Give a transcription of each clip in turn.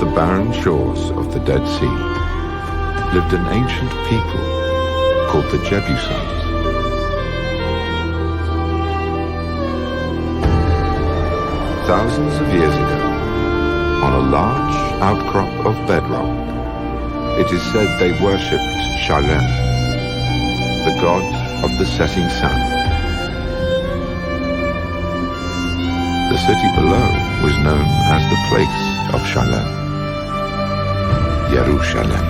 the barren shores of the Dead Sea lived an ancient people called the Jebusites. Thousands of years ago, on a large outcrop of bedrock, it is said they worshipped Shalem, the god of the setting sun. The city below was known as the place of Shalem, Jerusalem.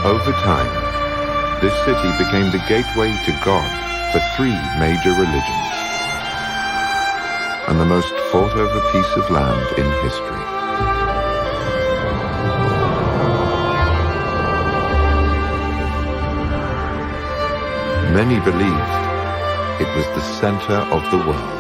Over time, this city became the gateway to God for three major religions and the most fought-over piece of land in history. Many believed it was the center of the world.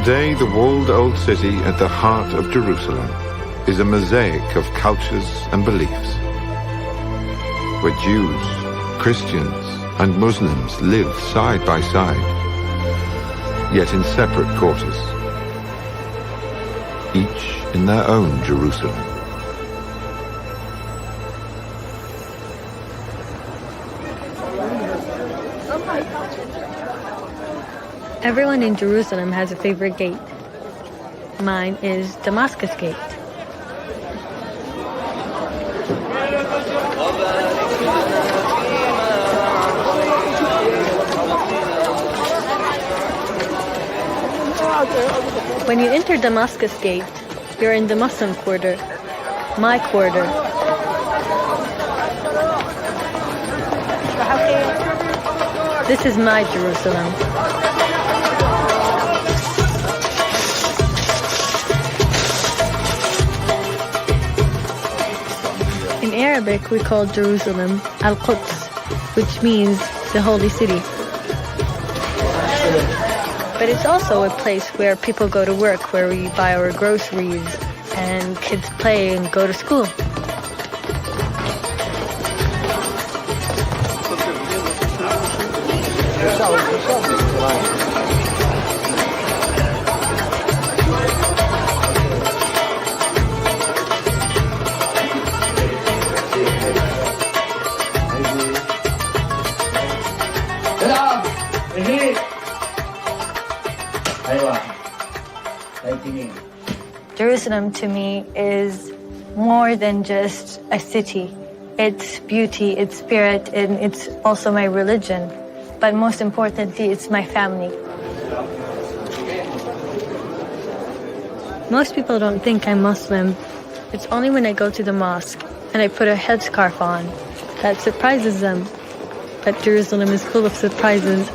Today, the walled old city at the heart of Jerusalem is a mosaic of cultures and beliefs, where Jews, Christians, and Muslims live side by side, yet in separate quarters, each in their own Jerusalem. Everyone in Jerusalem has a favorite gate. Mine is Damascus Gate. When you enter Damascus Gate, you're in the Muslim quarter, my quarter. This is my Jerusalem. In Arabic, we call Jerusalem Al-Quds, which means the holy city. But it's also a place where people go to work, where we buy our groceries, and kids play and go to school. Jerusalem to me is more than just a city. It's beauty, it's spirit, and it's also my religion. But most importantly, it's my family. Most people don't think I'm Muslim. It's only when I go to the mosque and I put a headscarf on that surprises them. But Jerusalem is full of surprises.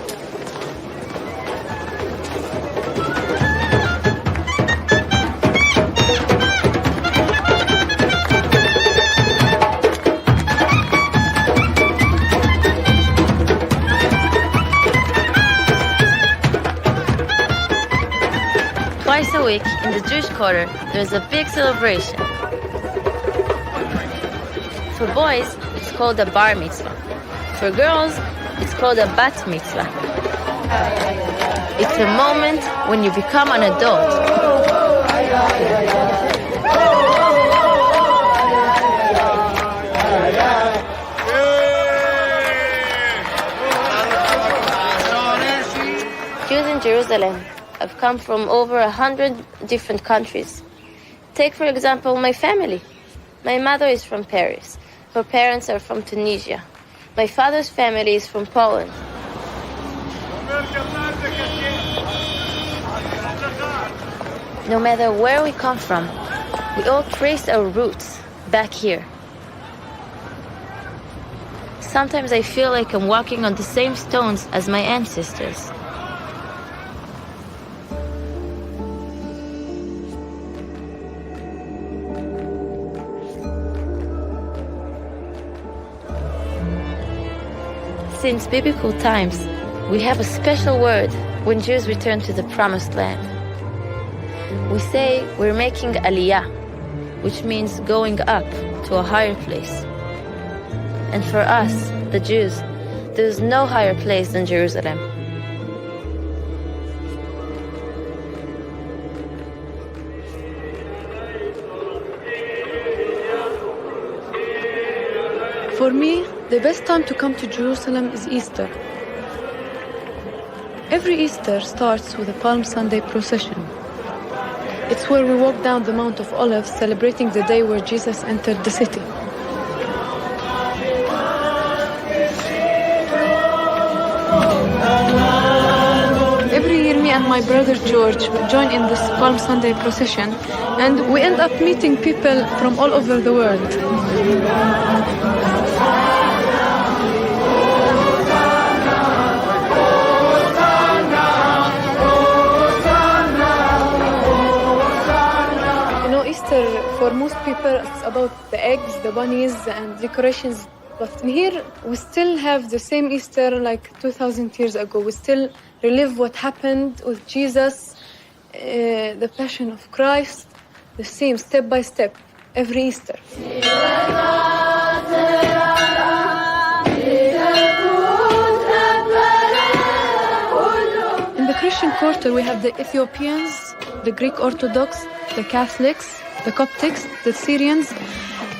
Twice a week in the Jewish quarter, there's a big celebration. For boys, it's called a bar mitzvah. For girls, it's called a bat mitzvah. It's a moment when you become an adult. Jews in Jerusalem have come from over 100 different countries. Take, for example, my family. My mother is from Paris. Her parents are from Tunisia. My father's family is from Poland. No matter where we come from, we all trace our roots back here. Sometimes I feel like I'm walking on the same stones as my ancestors. Since biblical times, we have a special word when Jews return to the Promised Land. We say we're making aliyah, which means going up to a higher place. And for us, the Jews, there's no higher place than Jerusalem. For me, the best time to come to Jerusalem is Easter. Every Easter starts with a Palm Sunday procession. It's where we walk down the Mount of Olives, celebrating the day where Jesus entered the city. Every year, me and my brother George join in this Palm Sunday procession, and we end up meeting people from all over the world. For most people, it's about the eggs, the bunnies, and decorations. But in here, we still have the same Easter like 2,000 years ago. We still relive what happened with Jesus, the Passion of Christ, the same step by step, every Easter. In the Christian quarter, we have the Ethiopians, the Greek Orthodox, the Catholics, the Coptics, the Syrians,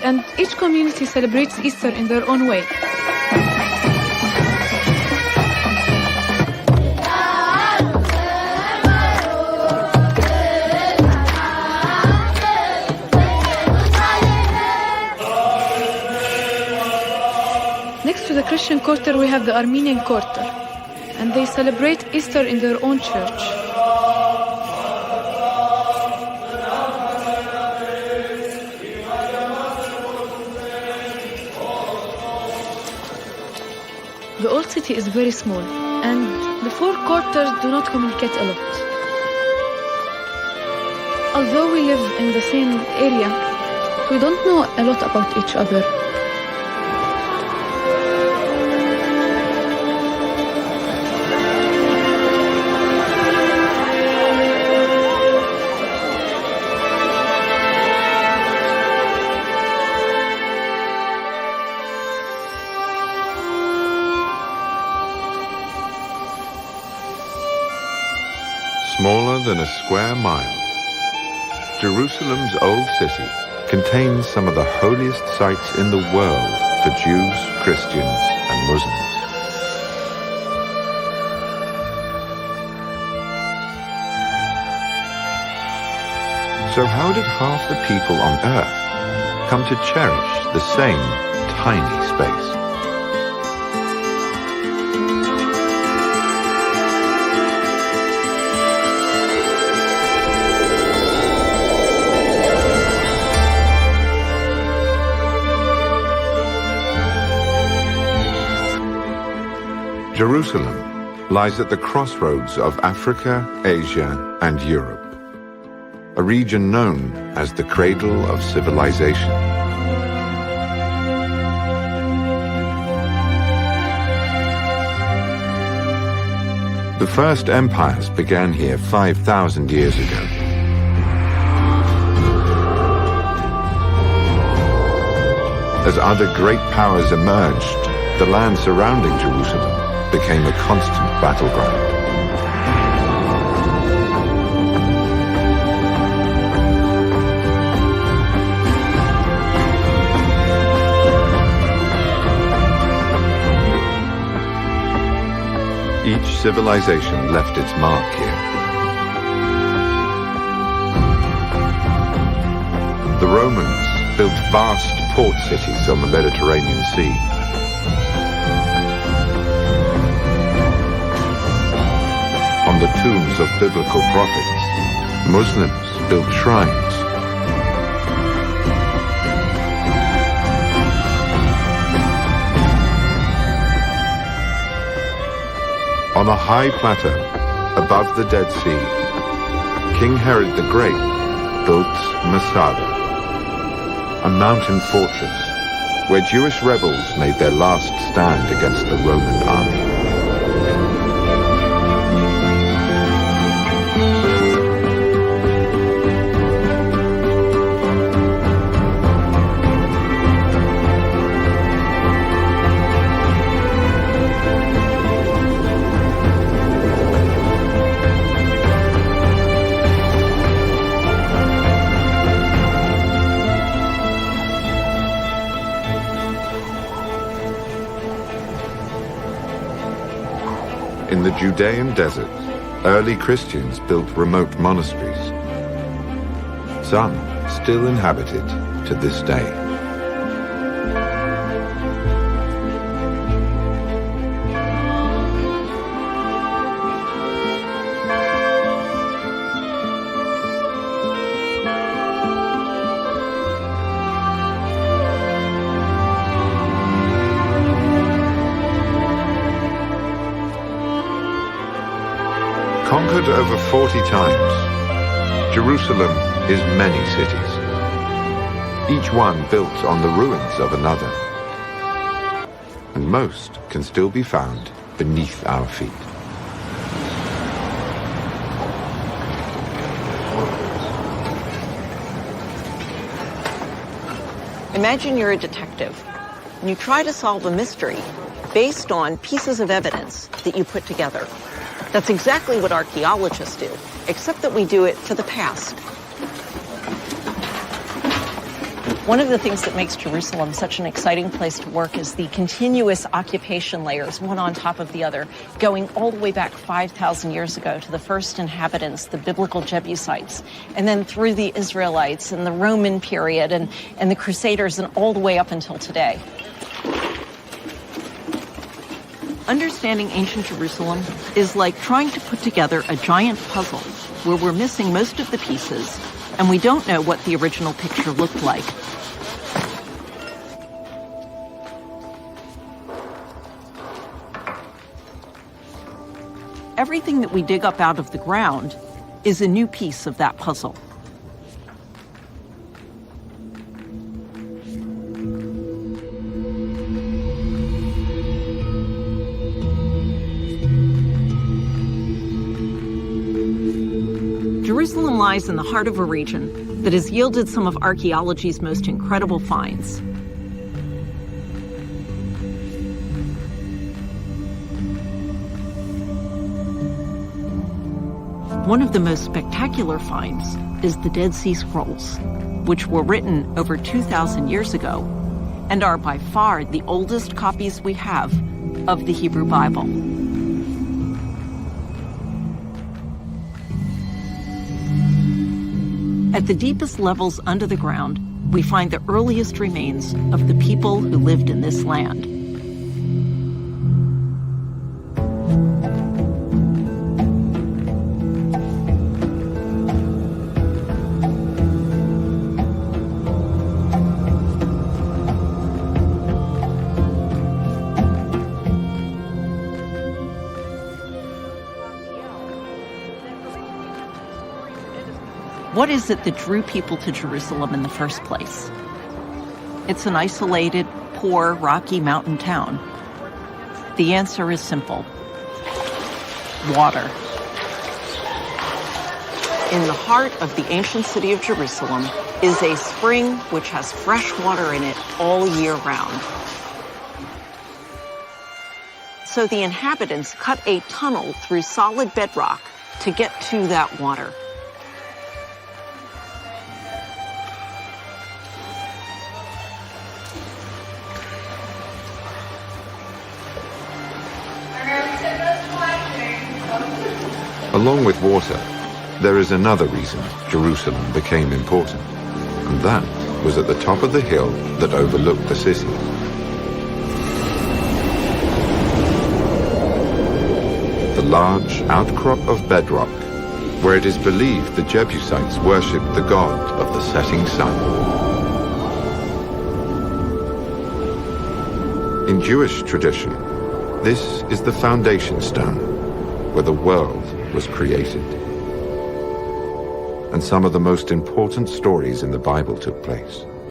and each community celebrates Easter in their own way. Next to the Christian quarter, we have the Armenian quarter, and they celebrate Easter in their own church. The old city is very small, and the four quarters do not communicate a lot. Although we live in the same area, we don't know a lot about each other. Smaller than a square mile, Jerusalem's old city contains some of the holiest sites in the world for Jews, Christians, and Muslims. So how did half the people on earth come to cherish the same tiny space? Jerusalem lies at the crossroads of Africa, Asia, and Europe, a region known as the cradle of civilization. The first empires began here 5,000 years ago. As other great powers emerged, the land surrounding Jerusalem became a constant battleground. Each civilization left its mark here. The Romans built vast port cities on the Mediterranean Sea. On the tombs of biblical prophets, Muslims built shrines. On a high plateau above the Dead Sea, King Herod the Great built Masada, a mountain fortress where Jewish rebels made their last stand against the Roman army. In the Judean desert, early Christians built remote monasteries. Some still inhabited to this day. Conquered over 40 times, Jerusalem is many cities, each one built on the ruins of another, and most can still be found beneath our feet. Imagine you're a detective, and you try to solve a mystery based on pieces of evidence that you put together. That's exactly what archaeologists do, except that we do it for the past. One of the things that makes Jerusalem such an exciting place to work is the continuous occupation layers, one on top of the other, going all the way back 5,000 years ago to the first inhabitants, the biblical Jebusites, and then through the Israelites and the Roman period and the Crusaders and all the way up until today. Understanding ancient Jerusalem is like trying to put together a giant puzzle where we're missing most of the pieces and we don't know what the original picture looked like. Everything that we dig up out of the ground is a new piece of that puzzle. Jerusalem lies in the heart of a region that has yielded some of archaeology's most incredible finds. One of the most spectacular finds is the Dead Sea Scrolls, which were written over 2,000 years ago and are by far the oldest copies we have of the Hebrew Bible. At the deepest levels under the ground, we find the earliest remains of the people who lived in this land. What is it that drew people to Jerusalem in the first place? It's an isolated, poor, rocky mountain town. The answer is simple: water. In the heart of the ancient city of Jerusalem is a spring which has fresh water in it all year round. So the inhabitants cut a tunnel through solid bedrock to get to that water. Along with water, there is another reason Jerusalem became important: and that was at the top of the hill that overlooked the city. The large outcrop of bedrock, where it is believed the Jebusites worshipped the god of the setting sun. In Jewish tradition, this is the foundation stone where the world was created. And some of the most important stories in the Bible took place.